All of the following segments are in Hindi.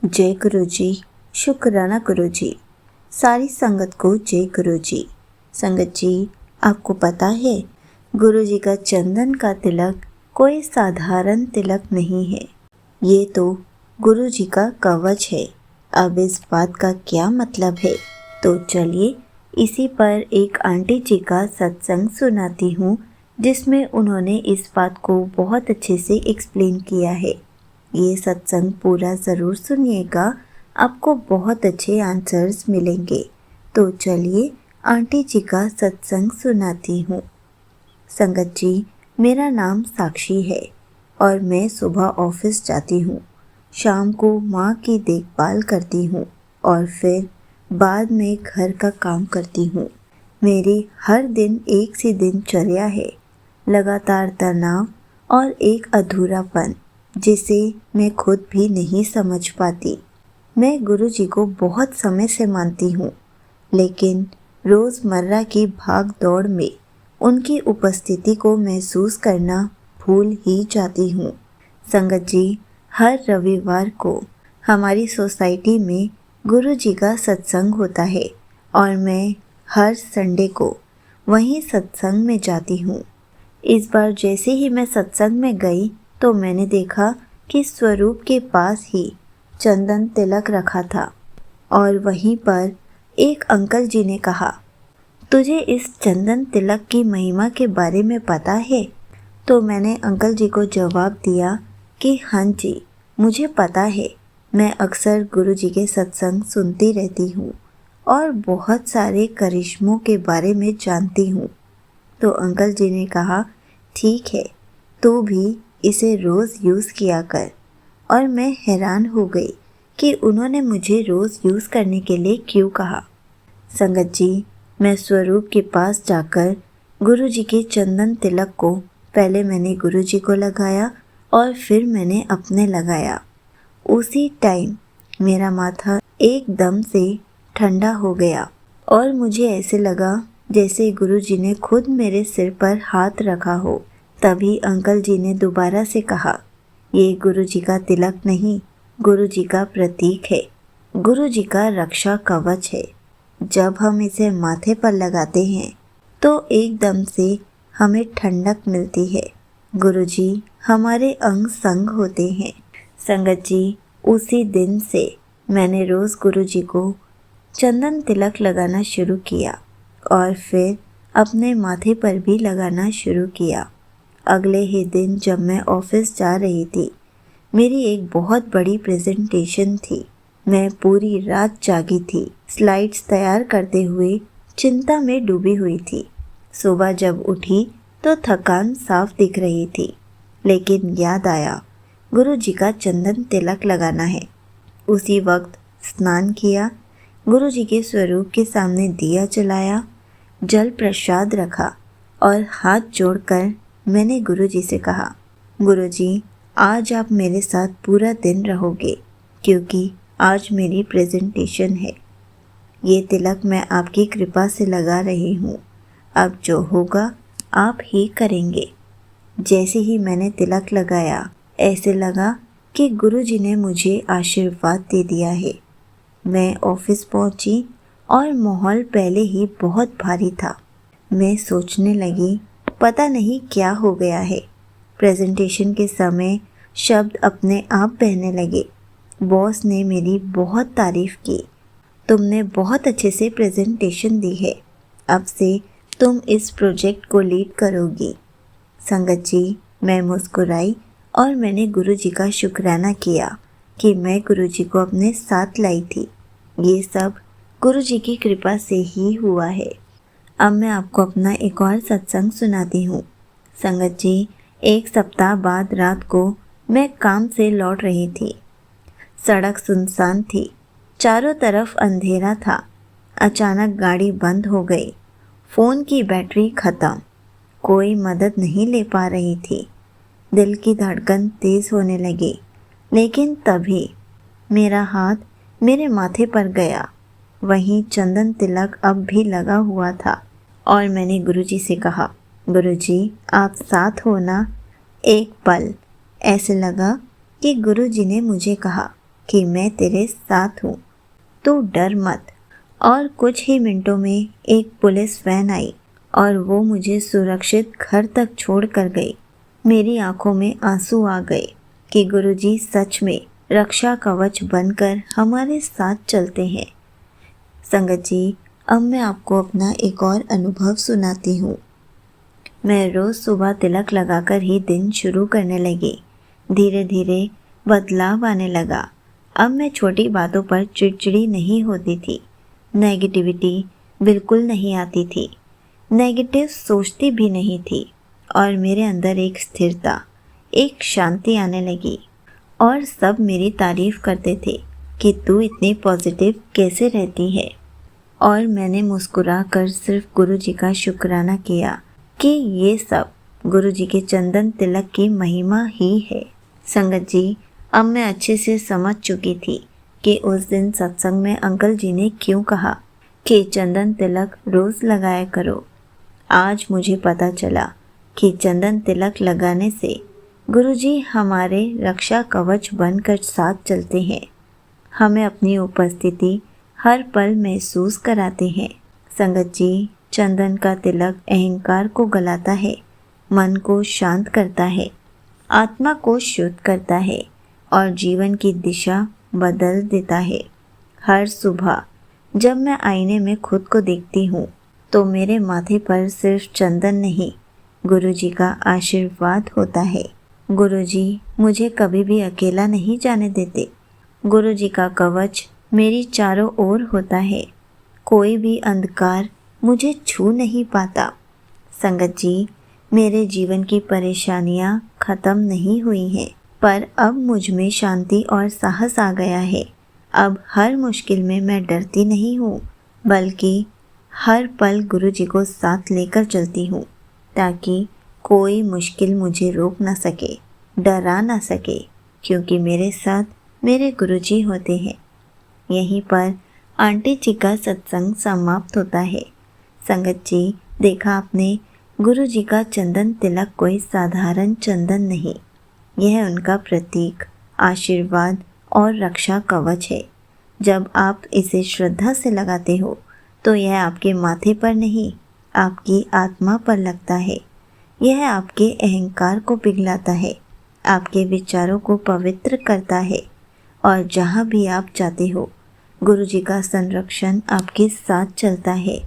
जय गुरु जी। शुक्राना गुरु जी। सारी संगत को जय गुरु जी। संगत जी, आपको पता है गुरु जी का चंदन का तिलक कोई साधारण तिलक नहीं है। ये तो गुरु जी का कवच है। अब इस बात का क्या मतलब है, तो चलिए इसी पर एक आंटी जी का सत्संग सुनाती हूँ, जिसमें उन्होंने इस बात को बहुत अच्छे से एक्सप्लेन किया है। ये सत्संग पूरा ज़रूर सुनिएगा, आपको बहुत अच्छे आंसर्स मिलेंगे। तो चलिए आंटी जी का सत्संग सुनाती हूँ। संगत जी, मेरा नाम साक्षी है और मैं सुबह ऑफिस जाती हूँ। शाम को माँ की देखभाल करती हूँ और फिर बाद में घर का काम करती हूँ। मेरी हर दिन एक सी दिनचर्या है, लगातार तनाव और एक अधूरापन जिसे मैं खुद भी नहीं समझ पाती। मैं गुरु जी को बहुत समय से मानती हूँ, लेकिन रोज़मर्रा की भाग दौड़ में उनकी उपस्थिति को महसूस करना भूल ही जाती हूँ। संगत जी, हर रविवार को हमारी सोसाइटी में गुरु जी का सत्संग होता है और मैं हर संडे को वहीं सत्संग में जाती हूँ। इस बार जैसे ही मैं सत्संग में गई तो मैंने देखा कि स्वरूप के पास ही चंदन तिलक रखा था और वहीं पर एक अंकल जी ने कहा, तुझे इस चंदन तिलक की महिमा के बारे में पता है? तो मैंने अंकल जी को जवाब दिया कि हाँ जी, मुझे पता है। मैं अक्सर गुरु जी के सत्संग सुनती रहती हूँ और बहुत सारे करिश्मों के बारे में जानती हूँ। तो अंकल जी ने कहा, ठीक है, तू भी इसे रोज़ यूज़ किया कर। और मैं हैरान हो गई कि उन्होंने मुझे रोज़ यूज़ करने के लिए क्यों कहा। संगत जी, मैं स्वरूप के पास जाकर गुरु जी के चंदन तिलक को पहले मैंने गुरु जी को लगाया और फिर मैंने अपने लगाया। उसी टाइम मेरा माथा एकदम से ठंडा हो गया और मुझे ऐसे लगा जैसे गुरु जी ने खुद मेरे सिर पर हाथ रखा हो। तभी अंकल जी ने दोबारा से कहा, ये गुरु जी का तिलक नहीं, गुरु जी का प्रतीक है, गुरु जी का रक्षा कवच है। जब हम इसे माथे पर लगाते हैं तो एकदम से हमें ठंडक मिलती है। गुरु जी हमारे अंग संग होते हैं। संगत जी, उसी दिन से मैंने रोज़ गुरु जी को चंदन तिलक लगाना शुरू किया और फिर अपने माथे पर भी लगाना शुरू किया। अगले ही दिन जब मैं ऑफिस जा रही थी, मेरी एक बहुत बड़ी प्रेजेंटेशन थी। मैं पूरी रात जागी थी, स्लाइड्स तैयार करते हुए चिंता में डूबी हुई थी। सुबह जब उठी तो थकान साफ दिख रही थी, लेकिन याद आया गुरु जी का चंदन तिलक लगाना है। उसी वक्त स्नान किया, गुरु जी के स्वरूप के सामने दिया जलाया, जल प्रसाद रखा और हाथ जोड़कर मैंने गुरु जी से कहा, गुरु जी, आज आप मेरे साथ पूरा दिन रहोगे क्योंकि आज मेरी प्रेजेंटेशन है। ये तिलक मैं आपकी कृपा से लगा रही हूँ। अब जो होगा आप ही करेंगे। जैसे ही मैंने तिलक लगाया, ऐसे लगा कि गुरु जी ने मुझे आशीर्वाद दे दिया है। मैं ऑफिस पहुँची और माहौल पहले ही बहुत भारी था। मैं सोचने लगी, पता नहीं क्या हो गया है। प्रेजेंटेशन के समय शब्द अपने आप बहने लगे। बॉस ने मेरी बहुत तारीफ की। तुमने बहुत अच्छे से प्रेजेंटेशन दी है, अब से तुम इस प्रोजेक्ट को लीड करोगी। संगत जी, मैं मुस्कुराई और मैंने गुरु जी का शुक्राना किया कि मैं गुरु जी को अपने साथ लाई थी। ये सब गुरु जी की कृपा से ही हुआ है। अब मैं आपको अपना एक और सत्संग सुनाती हूँ। संगत जी, एक सप्ताह बाद रात को मैं काम से लौट रही थी। सड़क सुनसान थी, चारों तरफ अंधेरा था। अचानक गाड़ी बंद हो गई। फ़ोन की बैटरी ख़त्म। कोई मदद नहीं ले पा रही थी। दिल की धड़कन तेज़ होने लगी, लेकिन तभी मेरा हाथ मेरे माथे पर गया। वहीं चंदन तिलक अब भी लगा हुआ था और मैंने गुरुजी से कहा, गुरुजी, आप साथ हो ना? एक पल ऐसे लगा कि गुरुजी ने मुझे कहा कि मैं तेरे साथ हूँ, तू डर मत। और कुछ ही मिनटों में एक पुलिस वैन आई और वो मुझे सुरक्षित घर तक छोड़ कर गई। मेरी आंखों में आंसू आ गए कि गुरुजी सच में रक्षा कवच बनकर हमारे साथ चलते हैं। संगत जी, अब मैं आपको अपना एक और अनुभव सुनाती हूँ। मैं रोज़ सुबह तिलक लगाकर ही दिन शुरू करने लगी। धीरे धीरे बदलाव आने लगा। अब मैं छोटी बातों पर चिड़चिड़ी नहीं होती थी। नेगेटिविटी बिल्कुल नहीं आती थी। नेगेटिव सोचती भी नहीं थी और मेरे अंदर एक स्थिरता, एक शांति आने लगी। और सब मेरी तारीफ करते थे कि तू इतनी पॉजिटिव कैसे रहती है। और मैंने मुस्कुरा कर सिर्फ गुरुजी का शुक्राना किया कि ये सब गुरुजी के चंदन तिलक की महिमा ही है। संगत जी, अब मैं अच्छे से समझ चुकी थी कि उस दिन सत्संग में अंकल जी ने क्यों कहा कि चंदन तिलक रोज़ लगाया करो। आज मुझे पता चला कि चंदन तिलक लगाने से गुरुजी हमारे रक्षा कवच बनकर साथ चलते हैं। हमें अपनी उपस्थिति हर पल महसूस कराते हैं। संगत जी, चंदन का तिलक अहंकार को गलाता है, मन को शांत करता है, आत्मा को शुद्ध करता है और जीवन की दिशा बदल देता है। हर सुबह जब मैं आईने में खुद को देखती हूँ तो मेरे माथे पर सिर्फ चंदन नहीं, गुरुजी का आशीर्वाद होता है। गुरुजी मुझे कभी भी अकेला नहीं जाने देते। गुरुजी का कवच मेरी चारों ओर होता है। कोई भी अंधकार मुझे छू नहीं पाता। संगत जी, मेरे जीवन की परेशानियां खत्म नहीं हुई हैं, पर अब मुझ में शांति और साहस आ गया है। अब हर मुश्किल में मैं डरती नहीं हूँ, बल्कि हर पल गुरुजी को साथ लेकर चलती हूँ, ताकि कोई मुश्किल मुझे रोक ना सके, डरा ना सके, क्योंकि मेरे साथ मेरे गुरुजी होते हैं। यहीं पर आंटी जी का सत्संग समाप्त होता है। संगत जी, देखा आपने, गुरुजी का चंदन तिलक कोई साधारण चंदन नहीं, यह उनका प्रतीक, आशीर्वाद और रक्षा कवच है। जब आप इसे श्रद्धा से लगाते हो तो यह आपके माथे पर नहीं, आपकी आत्मा पर लगता है। यह आपके अहंकार को पिघलाता है, आपके विचारों को पवित्र करता है और जहाँ भी आप जाते हो, गुरुजी का संरक्षण आपके साथ चलता है।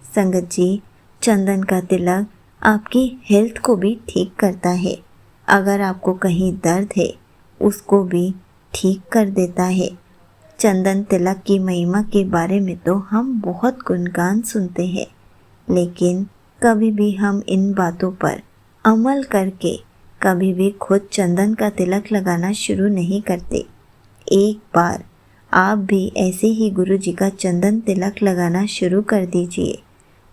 संगत जी, चंदन का तिलक आपकी हेल्थ को भी ठीक करता है। अगर आपको कहीं दर्द है, उसको भी ठीक कर देता है। चंदन तिलक की महिमा के बारे में तो हम बहुत गुणगान सुनते हैं, लेकिन कभी भी हम इन बातों पर अमल करके कभी भी खुद चंदन का तिलक लगाना शुरू नहीं करते। एक बार आप भी ऐसे ही गुरुजी का चंदन तिलक लगाना शुरू कर दीजिए।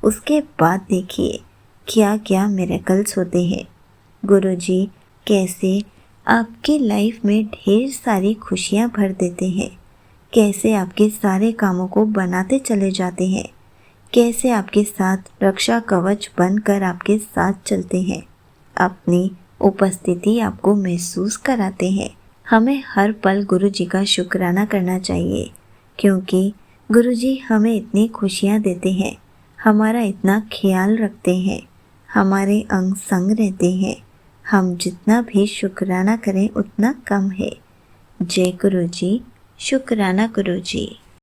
उसके बाद देखिए क्या क्या मिरेकल्स होते हैं। गुरुजी कैसे आपकी लाइफ में ढेर सारी खुशियाँ भर देते हैं, कैसे आपके सारे कामों को बनाते चले जाते हैं, कैसे आपके साथ रक्षा कवच बनकर आपके साथ चलते हैं, अपनी उपस्थिति आपको महसूस कराते हैं। हमें हर पल गुरुजी का शुक्राना करना चाहिए, क्योंकि गुरुजी हमें इतनी खुशियाँ देते हैं, हमारा इतना ख्याल रखते हैं, हमारे अंग संग रहते हैं। हम जितना भी शुक्राना करें उतना कम है। जय गुरुजी, शुक्राना गुरुजी।